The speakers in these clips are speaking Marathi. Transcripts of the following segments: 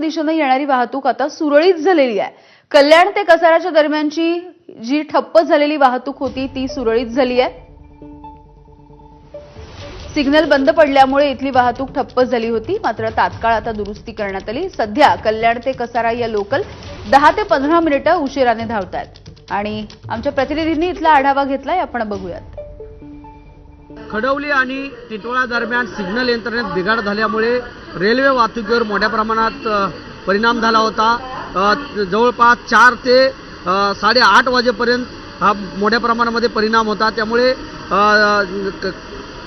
दिशेने येणारी वाहतूक आता सुरळीत झालेली आहे। कल्याण ते कसाराच्या दरम्यानची जी ठप्प झालेली वाहतूक होती ती सुरळीत झाली आहे। सिग्नल बंद पडल्यामुळे इथली वाहतूक ठप्प झाली होती, मात्र तात्काळ आता दुरुस्ती करण्यात आली। सध्या कल्याण ते कसारा या लोकल 10 ते 15 मिनिटे उशिराने धावतात आणि आमच्या प्रतिनिधींनी इथला आढावा घेतलाय, आपण बघूयात। खडवली आणि टिटवाळा दरम्यान सिग्नल यंत्रणेत बिघाड झाल्यामुळे रेल्वे वाहतुकीवर मोठ्या प्रमाणात परिणाम झाला होता। जवळपास 4 ते 8:30 वाजेपर्यंत हा मोठ्या प्रमाणामध्ये परिणाम होता। त्यामुळे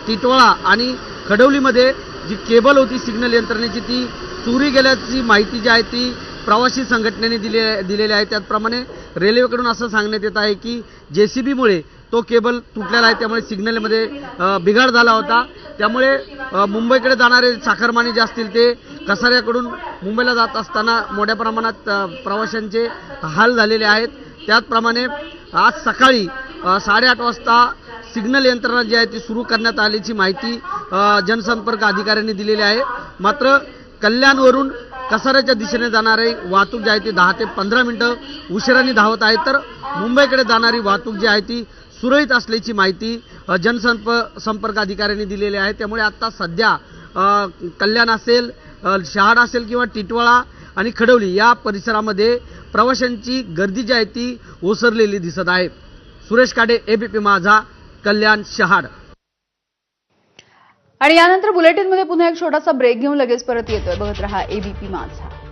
टिटवाळा आणि खडवलीमध्ये जी केबल होती सिग्नल यंत्रणेची ती चोरी गेल्याची माहिती जी आहे ती प्रवासी संघटनेने दिलेली आहे। त्याचप्रमाणे रेल्वेकडून असं सांगण्यात येत आहे की जेसीबीमुळे तो केबल तुटलेला आहे, त्यामुळे सिग्नलमध्ये बिघाड झाला होता। त्यामुळे मुंबईकडे जाणारे चाकरमानी जे असतील ते कसाऱ्याकडून मुंबईला जात असताना मोठ्या प्रमाणात प्रवाशांचे हाल झालेले आहेत। त्याचप्रमाणे आज सकाळी 8:30 वाजता सिग्नल यंत्रणा जी आहे ती सुरू करण्यात आल्याची माहिती जनसंपर्क अधिकाऱ्यांनी दिलेली आहे। मात्र कल्याणवरून कसाऱ्याच्या दिशेने जाणारी वाहतूक जी आहे ती 10 ते 15 मिनिटं उशिराने धावत आहे, तर मुंबईकडे जाणारी वाहतूक जी आहे ती सुरळीत असल्याची माहिती जनसंपर्क अधिकाऱ्यांनी दिलेली आहे। त्यामुळे आता सध्या कल्याण असेल, शहाड असेल किंवा टिटवाळा आणि खडवली या परिसरामध्ये प्रवाशांची गर्दी जी आहे ती ओसरलेली दिसत आहे। सुरेश काडे, एबीपी माझा, कल्याण, शहाड। आणि यानंतर बुलेटिनमध्ये पुन्हा एक छोटासा ब्रेक घेऊन लगेच परत येतोय। बघत रहा एबीपी माझा।